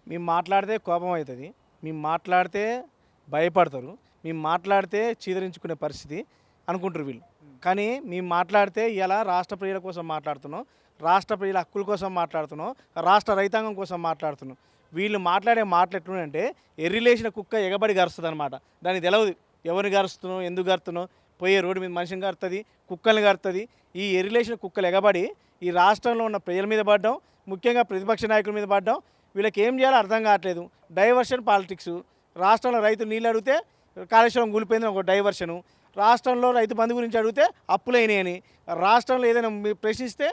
మేము మాట్లాడితే కోపం అవుతుంది, మేము మాట్లాడితే భయపడతారు, మేము మాట్లాడితే చీదరించుకునే పరిస్థితి అనుకుంటారు వీళ్ళు. కానీ మేము మాట్లాడితే ఇలా రాష్ట్ర ప్రజల కోసం మాట్లాడుతున్నాం, రాష్ట్ర ప్రజల హక్కుల కోసం మాట్లాడుతున్నాం, రాష్ట్ర రైతాంగం కోసం మాట్లాడుతున్నాం. వీళ్ళు మాట్లాడే మాటలు ఎట్లుందంటే ఎర్రిలేసిన కుక్క ఎగబడి గరుస్తుంది అనమాట. దానికి తెలవదు ఎవరిని గరుస్తున్నావు, ఎందుకు గరుతున్నావు, పోయే రోడ్డు మీద మనిషిని గరుతుంది, కుక్కల్ని గరుతుంది. ఈ ఎర్రిలేసిన కుక్కలు ఎగబడి ఈ రాష్ట్రంలో ఉన్న ప్రజల మీద పడ్డం, ముఖ్యంగా ప్రతిపక్ష నాయకుల మీద పడ్డం. వీళ్ళకి ఏం చేయాలో అర్థం కావట్లేదు. Diversion politics. రాష్ట్రంలో రైతులు నీళ్ళు అడిగితే కాళేశ్వరం కూలిపోయింది ఒక డైవర్షను, రాష్ట్రంలో రైతు బంధు గురించి అడిగితే అప్పులైనాయని, రాష్ట్రంలో ఏదైనా మీరు ప్రశ్నిస్తే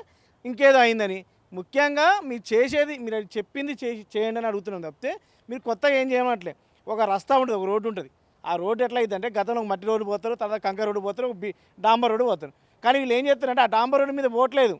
ఇంకేదో అయిందని. ముఖ్యంగా మీరు చేసేది, మీరు చెప్పింది చేయండి అని అడుగుతున్నాం తప్పితే మీరు కొత్తగా ఏం చేయమట్లే. ఒక రస్తా ఉంటుంది, ఒక రోడ్డు ఉంటుంది. ఆ రోడ్డు ఎట్లా అవుతుందంటే గతంలో మట్టి రోడ్డు పోతారు, తర్వాత కంకర రోడ్డు పోతారు, డాంబర్ రోడ్డు పోతారు. కానీ వీళ్ళు ఏం చేస్తారంటే ఆ డాంబర్ రోడ్డు మీద పోవట్లేదు,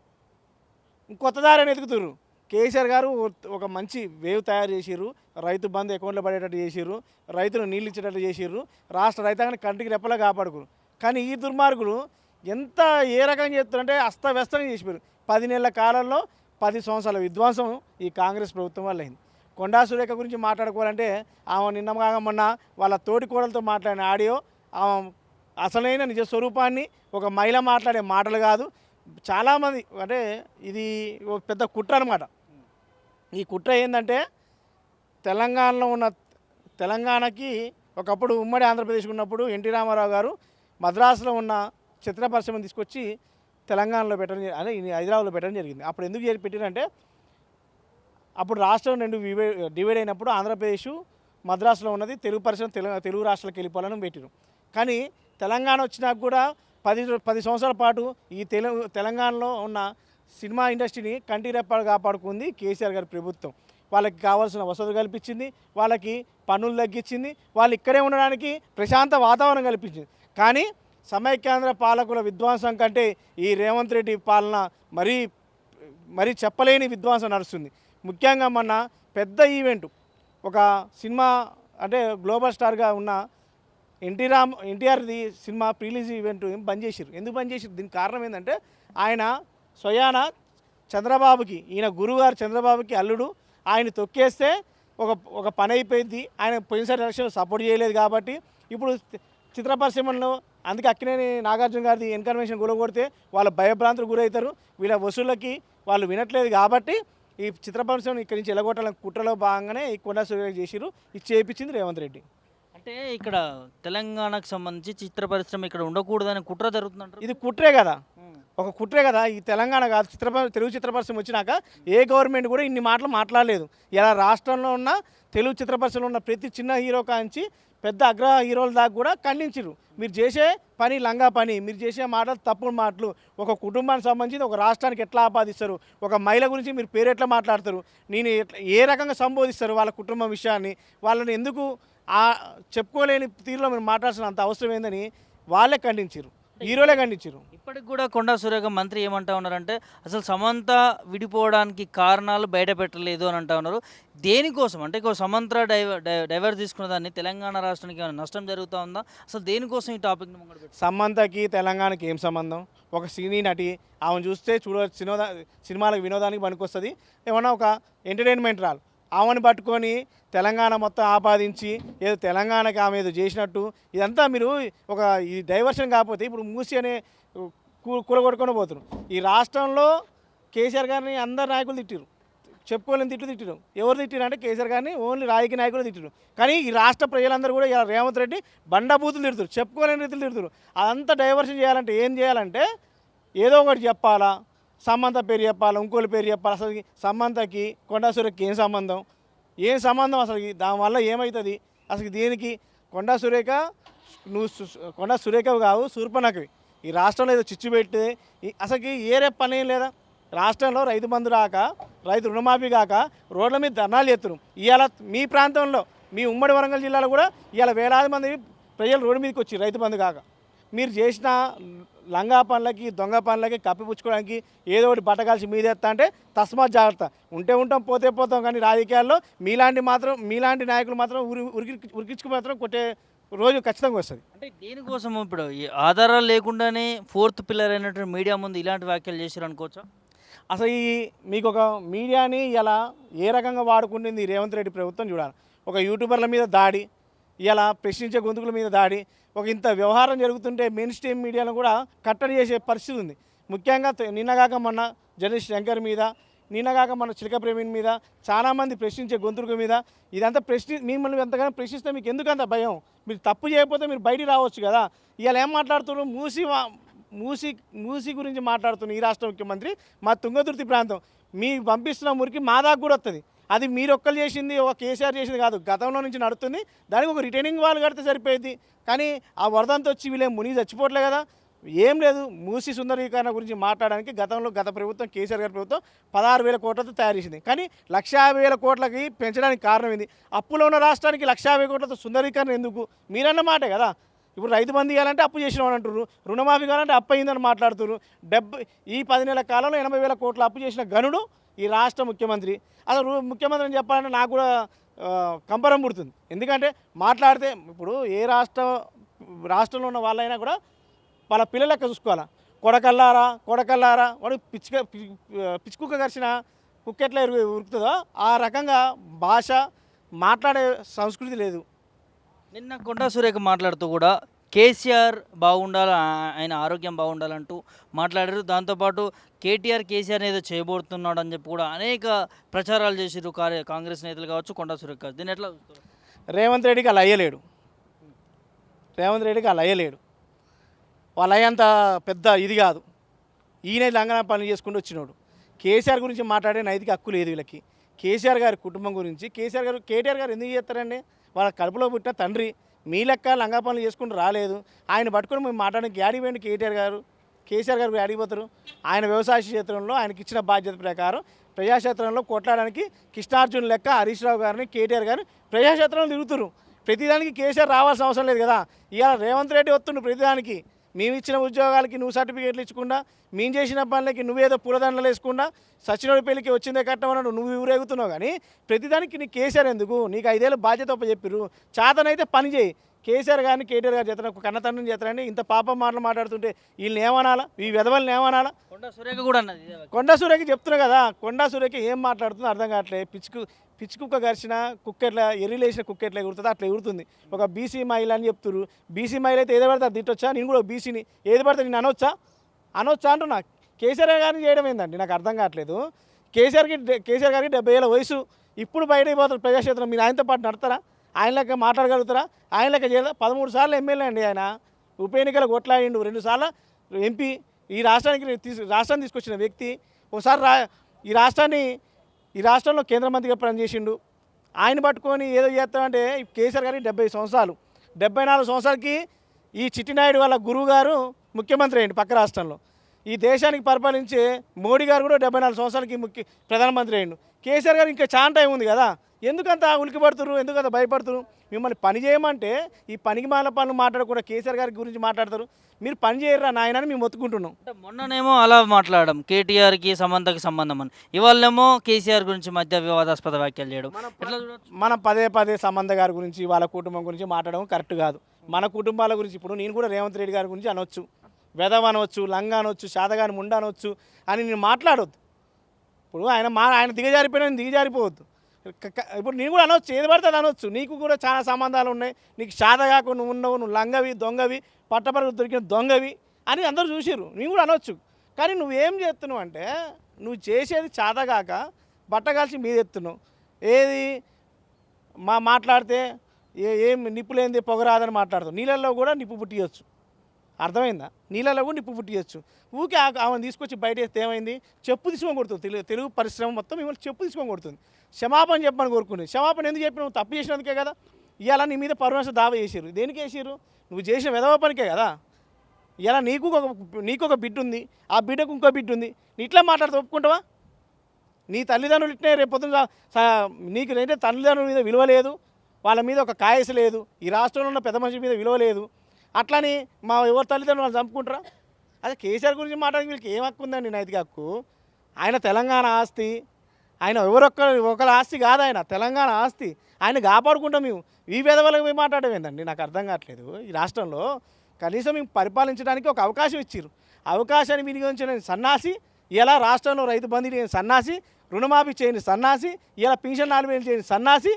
కొత్త దారిని ఎదుగుతారు. కేసీఆర్ గారు ఒక మంచి వేవ్ తయారు చేసిర్రు, రైతు బంధు అకౌంట్లో పడేటట్టు చేసిర్రు, రైతులు నీళ్ళు ఇచ్చేటట్టు చేసిర్రు, రాష్ట్ర రైతాంగాన్ని కంటికి రెప్పలా కాపాడుకురు. కానీ ఈ దుర్మార్గులు ఎంత ఏ రకంగా చేస్తారంటే అస్తవ్యస్తంగా చేసిపోయారు. 10 నెలల కాలంలో 10 సంవత్సరాల విధ్వంసం ఈ కాంగ్రెస్ ప్రభుత్వం వల్ల అయింది. కొండా సురేఖ గురించి మాట్లాడుకోవాలంటే ఆమె నిన్న మొన్న వాళ్ళ తోటి కోడలతో మాట్లాడిన ఆడియో, ఆమె అసలైన నిజ స్వరూపాన్ని, ఒక మహిళ మాట్లాడే మాటలు కాదు. చాలామంది అంటే ఇది ఒక పెద్ద కుట్ర అనమాట. ఈ కుట్ర ఏంటంటే తెలంగాణకి ఒకప్పుడు ఉమ్మడి ఆంధ్రప్రదేశ్ ఉన్నప్పుడు ఎన్టీ రామారావు గారు మద్రాసులో ఉన్న చిత్ర పరిశ్రమను తీసుకొచ్చి తెలంగాణలో పెట్టడం, అదే హైదరాబాద్లో పెట్టడం జరిగింది. అప్పుడు ఎందుకు పెట్టారంటే అప్పుడు రాష్ట్రం 2 డివైడ్ అయినప్పుడు ఆంధ్రప్రదేశ్ మద్రాసులో ఉన్నది తెలుగు పరిశ్రమ తెలుగు రాష్ట్రాలకు వెళ్ళిపోవాలని పెట్టారు. కానీ తెలంగాణ వచ్చినాక కూడా 10 సంవత్సరాల పాటు ఈ తెలంగాణలో ఉన్న సినిమా ఇండస్ట్రీని కంటి రెప్పలు కాపాడుకుంది కేసీఆర్ గారి ప్రభుత్వం. వాళ్ళకి కావాల్సిన వసతులు కల్పించింది, వాళ్ళకి పన్నులు తగ్గించింది, వాళ్ళు ఇక్కడే ఉండడానికి ప్రశాంత వాతావరణం కల్పించింది. కానీ సమైక్యాంధ్ర పాలకుల విధ్వంసం కంటే ఈ రేవంత్ రెడ్డి పాలన మరీ చెప్పలేని విధ్వంసం నడుస్తుంది. ముఖ్యంగా మొన్న పెద్ద ఈవెంట్, ఒక సినిమా అంటే గ్లోబల్ స్టార్గా ఉన్న ఎన్టీఆర్ది సినిమా ప్రీలీజ్ ఈవెంట్ బంద్ చేసిరు. ఎందుకు బంద్ చేసిరు? దీనికి కారణం ఏంటంటే ఆయన స్వయాన చంద్రబాబుకి, ఈయన గురువుగారు చంద్రబాబుకి అల్లుడు, ఆయన తొక్కేస్తే ఒక పని అయిపోయింది. ఆయన పోయినసారి ఎలక్షన్ సపోర్ట్ చేయలేదు కాబట్టి ఇప్పుడు చిత్ర పరిశ్రమలో అందుకే అక్కినేని నాగార్జున గారిది ఇన్కన్వెన్షన్ గురగొడితే వాళ్ళ భయభ్రాంతులు గురవుతారు. వీళ్ళ వసూళ్ళకి వాళ్ళు వినట్లేదు కాబట్టి ఈ చిత్ర పరిశ్రమను ఇక్కడి నుంచి ఎలగొట్టాలని కుట్రలో భాగంగానే ఈ కొండా సురేఖ చేసిరు. ఇది చేయించింది రేవంత్ రెడ్డి. అంటే ఇక్కడ తెలంగాణకు సంబంధించి చిత్ర పరిశ్రమ ఇక్కడ ఉండకూడదని కుట్ర జరుగుతుందంటారు. ఇది కుట్రే కదా, ఒక కుట్రే కదా. ఈ తెలంగాణ కాదు, తెలుగు చిత్ర పరిశ్రమ వచ్చినాక ఏ గవర్నమెంట్ కూడా ఇన్ని మాటలు మాట్లాడలేదు. ఇలా రాష్ట్రంలో ఉన్న తెలుగు చిత్ర పరిశ్రమలో ఉన్న ప్రతి చిన్న హీరో కాంచి పెద్ద అగ్ర హీరోల దాకా కూడా ఖండించారు. మీరు చేసే పని లంగా పని, మీరు చేసే మాటలు తప్పుడు మాటలు, ఒక కుటుంబానికి సంబంధించి ఒక రాష్ట్రానికి ఎట్లా ఆపాదిస్తారు, ఒక మహిళ గురించి మీరు పేరు ఎట్లా మాట్లాడతారు, నేను ఏ రకంగా సంబోధిస్తారు వాళ్ళ కుటుంబం విషయాన్ని, వాళ్ళని ఎందుకు చెప్పుకోలేని తీరులో మీరు మాట్లాడాల్సిన అంత అవసరం ఏందని వాళ్ళే ఖండించారు, హీరోలే ఖండించారు. ఇప్పటికి కూడా కొండా సురేఖ మంత్రి ఏమంటా ఉన్నారంటే అసలు సమంత విడిపోవడానికి కారణాలు బయట పెట్టలేదు అని అంటా ఉన్నారు. దేనికోసం అంటే సమంత డైవర్స్ తీసుకున్న దాన్ని తెలంగాణ రాష్ట్రానికి ఏమైనా నష్టం జరుగుతూ ఉందా? అసలు దేనికోసం ఈ టాపిక్ని ముంగడు పెట్టారు? సమంతకి తెలంగాణకి ఏం సంబంధం? ఒక సినీ నటి, ఆమెను చూస్తే సినిమాలకు వినోదానికి పనికొస్తుంది, ఏమన్నా ఒక ఎంటర్టైన్మెంట్ రాలు. ఆమెను పట్టుకొని తెలంగాణ మొత్తం ఆపాదించి ఏదో తెలంగాణకి ఆమె ఏదో చేసినట్టు ఇదంతా మీరు ఒక ఈ డైవర్షన్ కాకపోతే ఇప్పుడు మూసి అనే కూలగొట్టుకొని పోతున్నారు. ఈ రాష్ట్రంలో కేసీఆర్ గారిని అందరు నాయకులు తిట్టిరు, చెప్పుకోలేని తిట్టిరు. ఎవరు తిట్టిరు అంటే కేసీఆర్ గారిని ఓన్లీ రాజకీయ నాయకులు తిట్టిరు. కానీ ఈ రాష్ట్ర ప్రజలందరూ కూడా ఇలా రేవంత్ రెడ్డి బండబూతులు తిడుతారు, చెప్పుకోలేని రీతులు తిడుతారు. అదంతా డైవర్షన్ చేయాలంటే ఏం చేయాలంటే ఏదో ఒకటి చెప్పాలా, సమంత పేరు చెప్పాలి, ఇంకోళ్ళ పేరు చెప్పాలి. అసలు సమంతకి కొండా సురేఖకి ఏం సంబంధం అసలు? దానివల్ల ఏమవుతుంది అసలు? దీనికి కొండా సురేఖ, నువ్వు కొండా సురేఖవి కావు, శూర్పణఖవి. ఈ రాష్ట్రంలో ఏదో చిచ్చు పెట్టి అసలుకి ఏరే పని ఏం లేదా? రాష్ట్రంలో రైతు బంధు రాక, రైతు రుణమాఫీ కాక రోడ్ల మీద ధర్నాలు చేస్తున్నారు. ఇవాళ మీ ప్రాంతంలో, మీ ఉమ్మడి వరంగల్ జిల్లాలో కూడా ఇవాళ వేలాది మంది ప్రజలు రోడ్డు మీదకి వచ్చి రైతు బంధు కాక. మీరు చేసిన లంగా పనులకి, దొంగ పనులకి కప్పిపుచ్చుకోవడానికి ఏదో ఒకటి బట్టకాల్సి మీదేస్తా అంటే తస్మాత్ జాగ్రత్త. ఉంటాం పోతే పోతాం. కానీ రాజకీయాల్లో మీలాంటి నాయకులు మాత్రం ఉరికించుకు మాత్రం కొట్టే రోజు ఖచ్చితంగా వస్తుంది. అంటే దేనికోసం ఇప్పుడు ఈ ఆధారాలు లేకుండానే 4th పిల్లర్ అయినటువంటి మీడియా ముందు ఇలాంటి వ్యాఖ్యలు చేశారు అనుకోవచ్చా? అసలు మీకు ఒక మీడియాని ఇలా ఏ రకంగా వాడుకుంటుంది రేవంత్ రెడ్డి ప్రభుత్వం చూడాలి. ఒక యూట్యూబర్ల మీద దాడి, ఇలా ప్రశ్నించే గొంతుకుల మీద దాడి, ఒక ఇంత వ్యవహారం జరుగుతుంటే మెయిన్ స్ట్రీమ్ మీడియాను కూడా కట్టడి చేసే పరిస్థితి ఉంది. ముఖ్యంగా నిన్నగాక మొన్న జర్నలిస్ట్ శంకర్ మీద, నిన్నగాక మన చిలక ప్రవీణ్ మీద చాలామంది ప్రశ్నించే గొంతుల మీద ఇదంతా మిమ్మల్ని ఎంతగానో ప్రశ్నిస్తే మీకు ఎందుకంత భయం? మీరు తప్పు చేయకపోతే మీరు బయటికి రావచ్చు కదా. ఇవాళ ఏం మాట్లాడుతున్నారు? మూసి గురించి మాట్లాడుతున్న ఈ రాష్ట్ర ముఖ్యమంత్రి మా తుంగతుర్తి ప్రాంతం మీ పంపిస్తున్న మురికి మా దాకా కూడా వస్తుంది. అది మీరు ఒక్కరు చేసింది, ఒక కేసీఆర్ చేసింది కాదు, గతంలో నుంచి నడుస్తుంది. దానికి ఒక రిటైనింగ్ వాల్ కడితే సరిపోయింది. కానీ ఆ వరదంతో వచ్చి వీళ్ళేం మునిగి చచ్చిపోవట్లే కదా. ఏం లేదు, మూసి సుందరీకరణ గురించి మాట్లాడడానికి గత ప్రభుత్వం కేసీఆర్ గారి ప్రభుత్వం 16,000 కోట్లతో తయారు చేసింది. కానీ 1,50,000 కోట్లకి పెంచడానికి కారణం ఏంది? అప్పులో ఉన్న రాష్ట్రానికి 1,50,000 కోట్లతో సుందరీకరణ ఎందుకు? మీరన్న మాటే కదా. ఇప్పుడు రైతు బంధు ఇవ్వాలంటే అప్పు చేసినామని అంటారు, రుణమాఫీ కావాలంటే అప్పు అయిందని మాట్లాడుతున్నారు. ఈ 10 నెలల కాలంలో 80,000 కోట్ల అప్పు చేసిన గనుడు ఈ రాష్ట్ర ముఖ్యమంత్రి. అసలు ముఖ్యమంత్రి అని చెప్పాలంటే నాకు కూడా కంపరం పుడుతుంది. ఎందుకంటే మాట్లాడితే ఇప్పుడు ఏ రాష్ట్రంలో ఉన్న వాళ్ళైనా కూడా వాళ్ళ పిల్లలెక్క చూసుకోవాలా. కొడకల్లారా వాడు పిచ్చుకుక్క కరిచిన కుక్క ఎట్లా ఉరుకుతుందో ఆ రకంగా భాష మాట్లాడే సంస్కృతి లేదు. నిన్న కొండా సురేఖ మాట్లాడుతూ కూడా కేసీఆర్ బాగుండాలి, ఆయన ఆరోగ్యం బాగుండాలంటూ మాట్లాడారు. దాంతోపాటు కేసీఆర్ ఏదో చేయబోతున్నాడు అని చెప్పి కూడా అనేక ప్రచారాలు చేసిరు కాంగ్రెస్ నేతలు కావచ్చు, కొండా సురేఖ కావచ్చు. దీన్ని ఎట్లా చూస్తారు? రేవంత్ రెడ్డికి అలా అయ్యలేడు. వాళ్ళ అయ్యంత పెద్ద ఇది కాదు. ఈయన లంగన పనులు చేసుకుంటూ వచ్చినోడు. కేసీఆర్ గురించి మాట్లాడే నైతిక హక్కు లేదు వీళ్ళకి. కేసీఆర్ గారి కుటుంబం గురించి కేటీఆర్ గారు ఎందుకు చేస్తారండి? వాళ్ళ కడుపులో పుట్టిన తండ్రి. మీ లెక్క లంగా పనులు చేసుకుంటూ రాలేదు. ఆయన పట్టుకొని మేము మాట్లాడడానికి యాడికి పోయింది కేసీఆర్ గారు అడిగిపోతారు. ఆయన వ్యవసాయ క్షేత్రంలో ఆయనకి ఇచ్చిన బాధ్యత ప్రకారం ప్రజాక్షేత్రంలో కొట్లాడడానికి కృష్ణార్జున్ లెక్క హరీష్ రావు గారిని, కేటీఆర్ గారిని ప్రజాక్షేత్రంలో తిరుగుతున్నారు. ప్రతిదానికి కేసీఆర్ రావాల్సిన అవసరం లేదు కదా. ఇవాళ రేవంత్ రెడ్డి వస్తుండు ప్రతిదానికి. మేము ఇచ్చిన ఉద్యోగాలకి నువ్వు సర్టిఫికేట్లు ఇచ్చకుండా, మేము చేసిన పనులకి నువ్వేదో పూలదండలు వేసుకుండా, సచినోడి పెళ్లికి వచ్చిందే కట్టమన్నాడు నువ్వు ఊరేగుతున్నావు. కానీ ప్రతిదానికి నీకు కేసీఆర్ ఎందుకు? నీకు 5 ఏళ్ళు బాధ్యత చెప్పిర్రు. చాతనైతే పని చేయి. కేసీఆర్ గారిని కేటీఆర్ గారు చేతన కన్న తండ్రిని చేతనండి. ఇంత పాపం మాటలు మాట్లాడుతుంటే వీళ్ళని ఏమనాలా? ఈ వెధవల్ని ఏమనాలా? కొండా సురేఖ కూడా అన్నది. కొండా సురేఖ చెప్తున్నా కదా. కొండా సురేఖ ఏం మాట్లాడుతుందో అర్థం కావట్లేదు. పిచ్చి కుక్క కరిచిన కుక్క ఎట్లా ఎర్రిలేసిన కుక్క ఎట్లా ఎగురుతుందో అట్లా ఎగురుతుంది. ఒక బీసీ మహిళ అని చెప్తున్నారు. బీసీ మహిళ అయితే ఏది పడితే అది తిట్టొచ్చా? నేను కూడా బీసీని, ఏది పడితే నేను అనొచ్చా అంటున్నా. కేసీఆర్ గారిని చేయడం ఏందండి నాకు అర్థం కావట్లేదు. కేసీఆర్ గారికి 70 ఏళ్ళ వయసు. ఇప్పుడు బయటకు పోతారు ప్రజాక్షేత్రం. మీరు ఆయనతో పాటు నడతారా? ఆయన లెక్క మాట్లాడగలుగుతారా? ఆయన లెక్క చేయదా? 13 సార్లు ఎమ్మెల్యే అండి ఆయన. ఉప ఎన్నికలు కొట్లాడిండు, 2 సార్లు ఎంపీ. ఈ రాష్ట్రాన్ని తీసుకొచ్చిన వ్యక్తి. ఒకసారి ఈ రాష్ట్రంలో కేంద్ర మంత్రిగా పనిచేసిండు. ఆయన పట్టుకొని ఏదో చేస్తామంటే కేసీఆర్ గారికి 70 సంవత్సరాలు. 74 సంవత్సరాలకి ఈ చిట్టినాయుడు వాళ్ళ గురువు గారు ముఖ్యమంత్రి అయ్యిండు పక్క రాష్ట్రంలో. ఈ దేశానికి పరిపాలించే మోడీ గారు కూడా 74 సంవత్సరాలకి ప్రధానమంత్రి అయ్యిండు. కేసీఆర్ గారు ఇంకా చాలా టైం ఉంది కదా. ఎందుకంత ఉలికి పడుతున్నారు? ఎందుకంత భయపడుతున్నారు? మిమ్మల్ని పని చేయమంటే ఈ పనికి మాల పనులు మాట్లాడకుండా కేసీఆర్ గారి గురించి మాట్లాడతారు. మీరు పని చేయరా నాయన అని మేము మొత్తుకుంటున్నాం. అంటే మొన్ననేమో అలా మాట్లాడడం కేటీఆర్కి సమంతకి సంబంధం అని, ఇవాళేమో కేసీఆర్ గురించి మధ్య వివాదాస్పద వ్యాఖ్యలు చేయడం. ఎట్లా చూడొచ్చు? మనం పదే సమంత గారి గురించి వాళ్ళ కుటుంబం గురించి మాట్లాడడం కరెక్ట్ కాదు. మన కుటుంబాల గురించి ఇప్పుడు నేను కూడా రేవంత్ రెడ్డి గారి గురించి అనొచ్చు, వెధవ అనవచ్చు, లంగా అనవచ్చు, శాతగాని ముండ అనవచ్చు అని నేను మాట్లాడొద్దు. ఇప్పుడు ఆయన దిగజారిపోయినా నేను దిగజారిపోవద్దు. ఇప్పుడు నేను కూడా అనొచ్చు, ఏది పడితే అది అనొచ్చు. నీకు కూడా చాలా సంబంధాలు ఉన్నాయి, నీకు శాతగాకు నువ్వు ఉన్నావు, నువ్వు లంగవి, దొంగవి, పట్టపరకు దొరికిన దొంగవి అని అందరూ చూసిర్రు. నేను కూడా అనొచ్చు. కానీ నువ్వేం చేస్తున్నావు అంటే నువ్వు చేసేది చాతగాక బట్టగాల్చి మీద ఎత్తున్నావు. ఏది మాట్లాడితే ఏం నిప్పులేంది పొగరాదని మాట్లాడతావు. నీళ్ళల్లో కూడా నిప్పు పుట్టియచ్చు. అర్థమైందా? నీళ్ళలో కూడా నిప్పు పుట్టియచ్చు. ఊకే ఆమెను తీసుకొచ్చి బయట వేస్తే ఏమైంది? చెప్పు తీసుకొని కొడుతుంది. తెలుగు పరిశ్రమ మొత్తం మిమ్మల్ని చెప్పు తీసుకొని కొడుతుంది. క్షమాపణ చెప్పమని కోరుకునేది. క్షమాపణ ఎందుకు చెప్పి? నువ్వు తప్పు చేసినందుకే కదా. ఇవాళ నీ మీద పరమేశ దావా చేసారు. దేనికి వేసారు? నువ్వు చేసిన విధవ పనికే కదా. ఇలా నీకు ఒక బిడ్డ ఉంది, ఆ బిడ్డకు ఇంకో బిడ్డ ఉంది. నీ ఇట్లా మాట్లాడితే ఒప్పుకుంటావా? నీ తల్లిదండ్రులు ఇట్లే రేపు పొద్దున నీకు అయితే తల్లిదండ్రుల మీద విలువ లేదు, వాళ్ళ మీద ఒక కాయస లేదు, ఈ రాష్ట్రంలో ఉన్న పెద్ద మనిషి మీద విలువ లేదు. అట్లని ఎవరి తల్లిదండ్రులు వాళ్ళు చంపుకుంటారా? అదే కేసీఆర్ గురించి మాట్లాడి వీళ్ళకి ఏం హక్కు ఉందండి? నైతిక హక్కు. ఆయన తెలంగాణ ఆస్తి. ఆయన ఒకరి ఆస్తి కాదు, ఆయన తెలంగాణ ఆస్తి. ఆయన కాపాడుకుంటాం మేము. ఈ విధవలకు మేము మాట్లాడడం ఏందండి? నాకు అర్థం కావట్లేదు. ఈ రాష్ట్రంలో కనీసం మేము పరిపాలించడానికి ఒక అవకాశం ఇచ్చారు. అవకాశాన్ని వినియోగించిన సన్నాసి ఇలా రాష్ట్రంలో రైతు బంధు చేయని సన్నాసి, రుణమాఫీ చేయని సన్నాసి, ఇలా పింఛన్ 4000 చేయని సన్నాసి,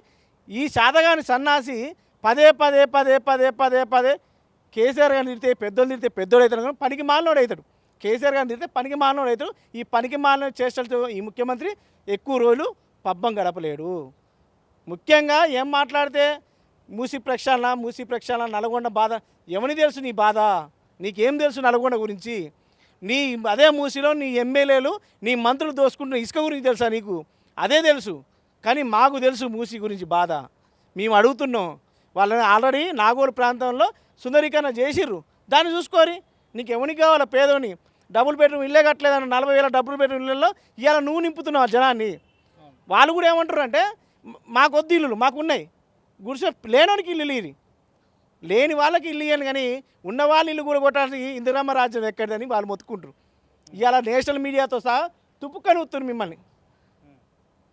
ఈ శాతగాని సన్నాసి పదే పదే పదే పదే పదే పదే కేసీఆర్ గారిని తిడితే పెద్దోళ్ళు తిడితే పెద్దోడు అవుతాడు కానీ పనికి మాలినోడు అవుతాడు. కేసీఆర్ గారిని తిడితే పనికి మాలినోడు అవుతాడు. ఈ పనికి మాలిన చేష్టలతో ఈ ముఖ్యమంత్రి ఎక్కువ రోజులు పబ్బం గడపలేడు. ముఖ్యంగా ఏం మాట్లాడితే మూసి ప్రక్షాళన నల్గొండ బాధ ఎవరికి తెలుసు నీ బాధ? నీకేం తెలుసు నల్గొండ గురించి? నీ అదే మూసిలో నీ ఎమ్మెల్యేలు నీ మంత్రులు దోసుకుంటున్న ఇసుక గురించి తెలుసా నీకు? అదే తెలుసు. కానీ మాకు తెలుసు మూసి గురించి బాధ. మేము అడుగుతున్నాం. వాళ్ళని ఆల్రెడీ నాగోలు ప్రాంతంలో సుందరీకరణ చేసిర్రు. దాన్ని చూసుకోరి. నీకు ఎవరికి కావాలా? పేదోని డబుల్ బెడ్రూమ్ ఇల్లే కట్టలేదన్న 40,000 డబుల్ బెడ్రూమ్ ఇళ్ళల్లో ఇవాళ నువ్వు నింపుతున్నావు జనాన్ని. వాళ్ళు కూడా ఏమంటారు అంటే మాకొద్దు ఇల్లులు మాకున్నాయి, గుడిసె లేనోనికి ఇల్లు ఇది, లేని వాళ్ళకి ఇల్లు ఇవ్వను కానీ ఉన్న వాళ్ళ ఇల్లు కూడా కొట్టాల్సి ఇందిరమ్మ రాజ్యం ఎక్కడిదని వాళ్ళు మొత్తుకుంటారు. ఇవాళ నేషనల్ మీడియాతో సహా తుప్పుకొని వస్తున్నారు మిమ్మల్ని.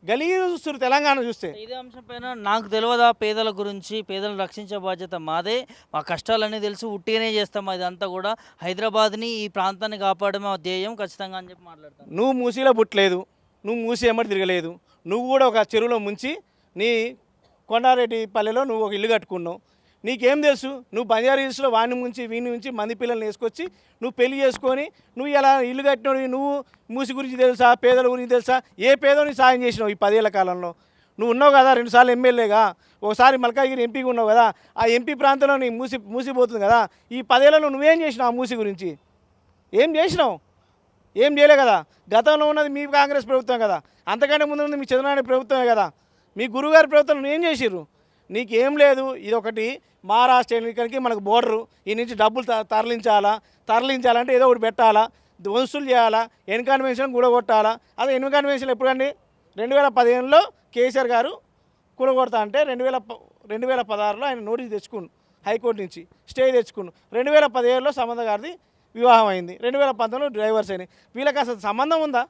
గలీజు చూస్తారు తెలంగాణ చూస్తే. ఇదే అంశం పైన నాకు తెలియదా పేదల గురించి, పేదలను రక్షించే బాధ్యత మాదే, మా కష్టాలన్నీ తెలుసు, ఉట్టిగానే చేస్తాం, ఇదంతా కూడా హైదరాబాద్ని ఈ ప్రాంతాన్ని కాపాడమే మా ధ్యేయం ఖచ్చితంగా అని చెప్పి మాట్లాడతాను. నువ్వు మూసీలో పుట్టలేదు, నువ్వు మూసి ఎమ్మడి తిరగలేదు, నువ్వు కూడా ఒక చెరువులో ముంచి నీ కొండారెడ్డి పల్లెలో నువ్వు ఒక ఇల్లు కట్టుకున్నావు. నీకేం తెలుసు? నువ్వు బంజారా హిల్స్లో వాడిని ముంచి వీని నుంచి మంది పిల్లల్ని వేసుకొచ్చి నువ్వు పెళ్లి చేసుకొని నువ్వు ఇలా ఇల్లు కట్టినోడు. నువ్వు మూసి గురించి తెలుసా? పేదల గురించి తెలుసా? ఏ పేదోని సాయం చేసినావు ఈ 10 ఏళ్ల కాలంలో? నువ్వు ఉన్నావు కదా 2 సార్లు ఎమ్మెల్యేగా, ఒకసారి మల్కాజ్గిరి ఎంపీగా ఉన్నావు కదా. ఆ ఎంపీ ప్రాంతంలో నీ మూసిపోతుంది కదా. ఈ 10 ఏళ్లలో నువ్వేం చేసినావు? ఆ మూసి గురించి ఏం చేసినావు? ఏం చేయలే కదా. గతంలో ఉన్నది మీ కాంగ్రెస్ ప్రభుత్వం కదా, అంతకంటే ముందు ఉన్నది మీ చంద్రబాబు ప్రభుత్వమే కదా. మీ గురువుగారి ప్రభుత్వం నువ్వు ఏం చేసిర్రు? నీకేం లేదు. ఇదొకటి మహారాష్ట్ర ఎన్నికలకి మనకు బోర్డరు, ఈ నుంచి డబ్బులు తరలించాలంటే ఏదో ఒకటి పెట్టాలా, వసూలు చేయాలా, ఎన్కన్వెన్షన్ కూడగొట్టాలా. అదే ఎన్కన్వెన్షన్ ఎప్పుడండి? 2015లో కేసీఆర్ గారు కూడగొడతా అంటే 2016లో ఆయన నోటీస్ తెచ్చుకుండు, హైకోర్టు నుంచి స్టే తెచ్చుకుండు. 2017లో సంబంధ గారిది వివాహం అయింది, 2019లో డైవర్స్ అయినాయి. వీళ్ళకి అసలు సంబంధం ఉందా?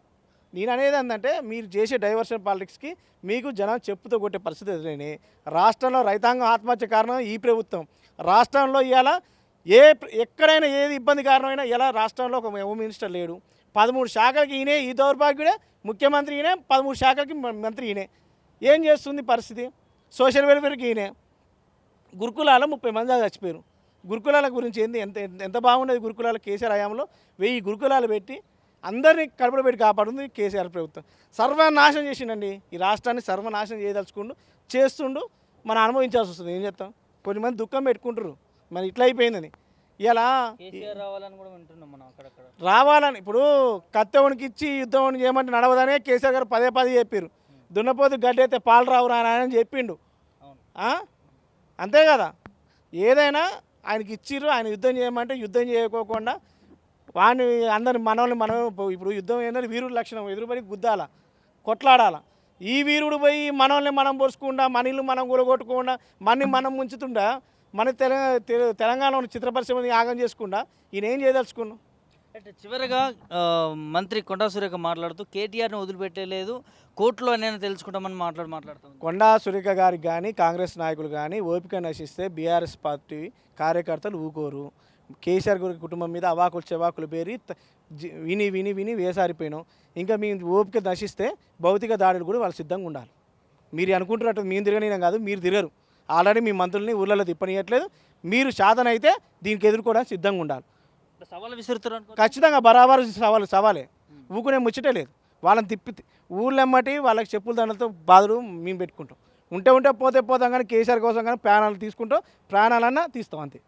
నేను అనేది ఏంటంటే మీరు చేసే డైవర్షన్ పాలిటిక్స్కి మీకు జనం చెప్పుతో కొట్టే పరిస్థితి ఎదురైనాయి. రాష్ట్రంలో రైతాంగం ఆత్మహత్య కారణం ఈ ప్రభుత్వం. రాష్ట్రంలో ఇవాళ ఎక్కడైనా ఏది ఇబ్బంది కారణమైనా ఇలా రాష్ట్రంలో ఒక హోమ్ మినిస్టర్ లేడు. 13 శాఖలకి ఈయనే, ఈ దౌర్భాగ్యుడే ముఖ్యమంత్రి ఈయనే, 13 శాఖలకి మంత్రి ఈయనే. ఏం చేస్తుంది పరిస్థితి? సోషల్ వెల్ఫేర్కి ఈయనే. గురుకులాల 30 మంది చచ్చిపోయారు. గురుకులాల గురించి ఏంది? ఎంత బాగుండేది గురుకులాల కేసీఆర్ హయాంలో. 1000 గురుకులాలు పెట్టి అందరినీ కడుపులో పెట్టి కాపాడుతుంది కేసీఆర్ ప్రభుత్వం. సర్వనాశనం చేసిండండి ఈ రాష్ట్రాన్ని. సర్వనాశనం చేస్తుండు. మనం అనుభవించాల్సి వస్తుంది. ఏం చేస్తాం? కొంతమంది దుఃఖం పెట్టుకుంటారు మరి ఇట్లా అయిపోయిందని. ఇలా రావాలని కూడా వింటున్నాం మనం అక్కడక్కడ. రావాలని ఇప్పుడు కత్తెవనికి ఇచ్చి యుద్ధం చేయమంటే నడవదనే కేసీఆర్ గారు పదే చెప్పారు. దున్నపోతు గడ్డైతే పాలు రావు అని చెప్పిండు. అంతే కదా. ఏదైనా ఆయనకి ఇచ్చిర్రు, ఆయన యుద్ధం చేయమంటే యుద్ధం చేయకోకుండా వాడిని అందరిని మనల్ని మనం ఇప్పుడు యుద్ధం ఏంటంటే వీరుడు లక్షణం, ఎదురుపడి గుద్దాల, కొట్లాడాల. ఈ వీరుడు పోయి మనల్ని మనం పొరుచుకుండా, మన ఇల్లు మనం కూడగొట్టుకుండా, మనం ముంచుతుండా, మన తెలంగాణలో చిత్ర పరిశ్రమని యాగం చేసుకుండా ఈయన ఏం చేయదలుచుకున్నాం? అంటే చివరిగా మంత్రి కొండా సురేఖ మాట్లాడుతూ కేటీఆర్ని వదిలిపెట్టలేదు, కోర్టులో నేను తెలుసుకుంటామని మాట్లాడుతాను. కొండా సురేఖ గారికి కానీ కాంగ్రెస్ నాయకులు కానీ ఓపిక నశిస్తే బీఆర్ఎస్ పార్టీ కార్యకర్తలు ఊకోరు. కేసీఆర్ గారి కుటుంబం మీద అవాకులు చెవాకులు పేరి విని వేసారిపోయినాం. ఇంకా మీ ఓపిక నశిస్తే భౌతిక దాడులు కూడా వాళ్ళు సిద్ధంగా ఉండాలి. మీరు అనుకుంటున్నట్టు మేము తిరగనియడం కాదు, మీరు తిరగరు. ఆల్రెడీ మీ మంత్రుల్ని ఊళ్ళలో తిప్పనియట్లేదు. మీరు శాతనైతే దీనికి ఎదుర్కోవడానికి సిద్ధంగా ఉండాలి. సవాలు విసురుతారు. ఖచ్చితంగా బరాబరు సవాలే. ఊకునే ముచ్చటే లేదు. వాళ్ళని తిప్పి ఊళ్ళెమ్మటి వాళ్ళకి చెప్పుల దండలతో బాధలు మేము పెట్టుకుంటాం. ఉంటే పోతాం కానీ కేసీఆర్ కోసం కానీ ప్రాణాలు తీసుకుంటాం, ప్రాణాలన్నా తీస్తాం అంతే.